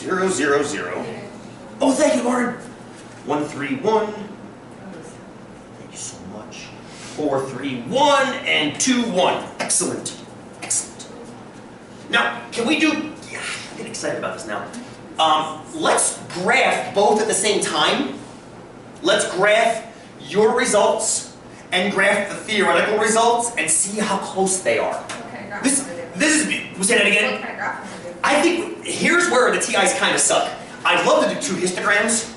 0, 0, 0. Oh, thank you, Lauren. 1, 3, 1. Thank you so much. 4, 3, 1, and 2, 1. Excellent. Excellent. Now, can we do... Yeah, I'm getting excited about this now. Let's graph both at the same time. Let's graph your results and graph the theoretical results and see how close they are. Okay, graph. This is... Say that again? What kind of graph do? I think here's where the TIs kind of suck. I'd love to do 2 histograms,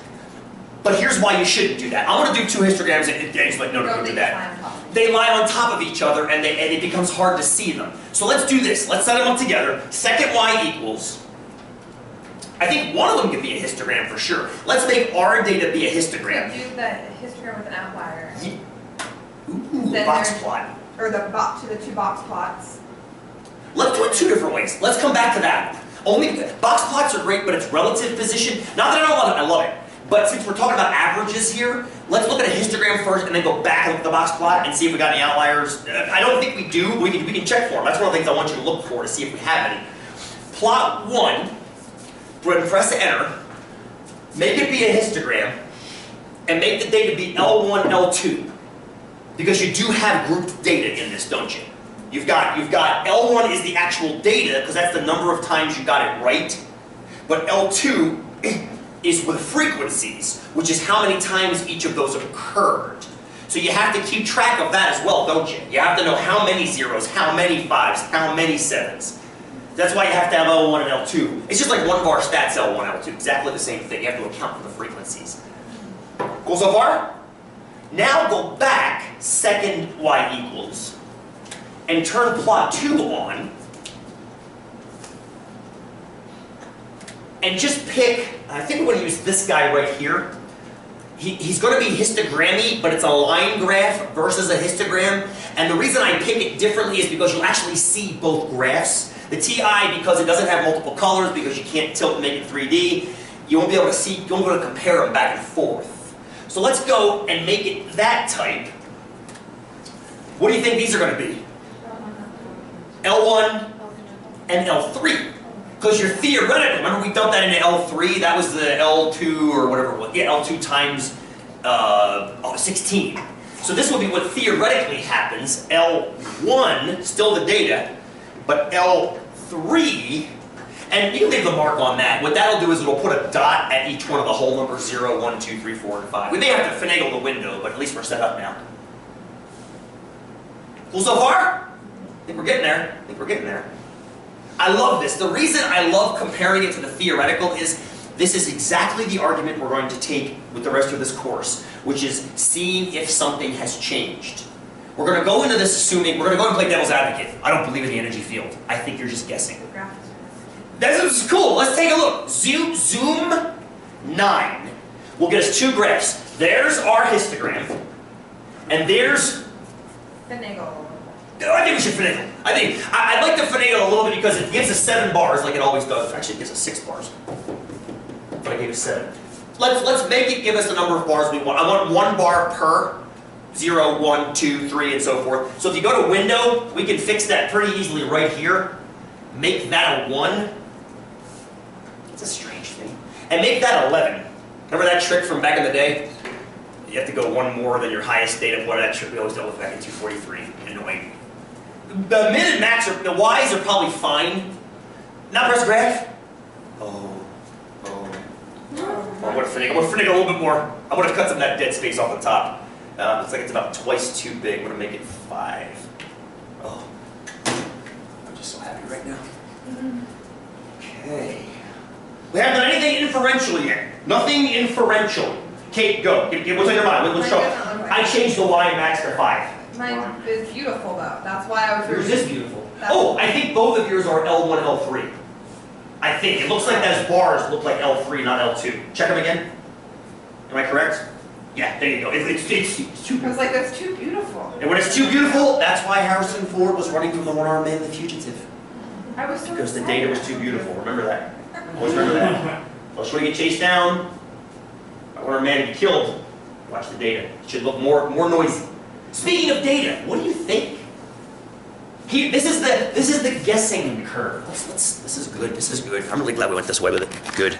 but here's why you shouldn't do that. I want to do 2 histograms and it's like, no, don't do that. They lie on top of each other and it becomes hard to see them. So let's do this. Let's set them up together. Second y equals. I think one of them could be a histogram for sure. Let's make our data be a histogram. Do the histogram with an outlier. Yeah. Ooh, Then box there's- plot. Or the 2 box plots. Let's do it 2 different ways. Let's come back to that. Only box plots are great, but it's relative position. Not that I don't love it, I love it. But since we're talking about averages here, let's look at a histogram first and then go back and look at the box plot and see if we got any outliers. I don't think we do. We can check for them. That's one of the things I want you to look for to see if we have any. Plot 1, we're going to press enter, make it be a histogram, and make the data be L1, L2. Because you do have grouped data in this, don't you? You've got L1 is the actual data, because that's the number of times you got it right. But L2 is with frequencies, which is how many times each of those occurred. So you have to keep track of that as well, don't you? You have to know how many zeros, how many 5s, how many 7s. That's why you have to have L1 and L2. It's just like 1 bar stats L1, L2. Exactly the same thing. You have to account for the frequencies. Cool so far? Now go back, second y equals, and turn plot 2 on, and just pick, I think we're going to use this guy right here. He's going to be histogrammy, but it's a line graph versus a histogram. And the reason I pick it differently is because you'll actually see both graphs. The TI, because it doesn't have multiple colors, because you can't tilt and make it 3D, you won't be able to see, you won't be able to compare them back and forth. So let's go and make it that type. What do you think these are going to be? L1 and L3. Because you're theoretical. Remember we dumped that into L3? That was the L2 or whatever it was. Yeah, L2 times 16. So this will be what theoretically happens. L1, still the data, but L3, and you can leave the mark on that. What that'll do is it'll put a dot at each one of the whole numbers 0, 1, 2, 3, 4, and 5. We may have to finagle the window, but at least we're set up now. Cool so far? I think we're getting there. I think we're getting there. I love this. The reason I love comparing it to the theoretical is this is exactly the argument we're going to take with the rest of this course, which is seeing if something has changed. We're going to go into this assuming, we're going to go and play devil's advocate. I don't believe in the energy field. I think you're just guessing. This is cool. Let's take a look. Zoom 9 will get us 2 graphs. There's our histogram, and there's... Finagle. I think we should finagle. I'd like to finagle a little bit because it gives us 7 bars like it always does. Actually, it gives us 6 bars. But I gave us 7. Let's make it give us the number of bars we want. I want 1 bar per 0, 1, 2, 3, and so forth. So if you go to window, we can fix that pretty easily right here. Make that a 1. It's a strange thing. And make that 11. Remember that trick from back in the day? You have to go 1 more than your highest data point. That trick we always dealt with back in 243. Annoying. The min and max the y's are probably fine. Now press graph. Oh. I want to finagle a little bit more. I want to cut some of that dead space off the top. Looks like it's about twice too big. I'm going to make it 5. Oh. I'm just so happy right now. Okay. We haven't done anything inferential yet. Nothing inferential. Kate, go. What's on your mind? Let's show. I changed the y max to 5. Mine is beautiful though. That's why I was. Yours is beautiful. Oh, I think both of yours are L1, L3. I think. It looks like those bars look like L3, not L2. Check them again. Am I correct? Yeah, there you go. It's too beautiful. I was like, that's too beautiful. And when it's too beautiful, that's why Harrison Ford was running from the one-armed man, the fugitive. I was so Because the excited. data was too beautiful. Remember that. Always remember that. Let's try to get chased down. I want our man to be killed. Watch the data. It should look more noisy. Speaking of data, what do you think? This is the guessing curve. This is good. I'm really glad we went this way with it. Good.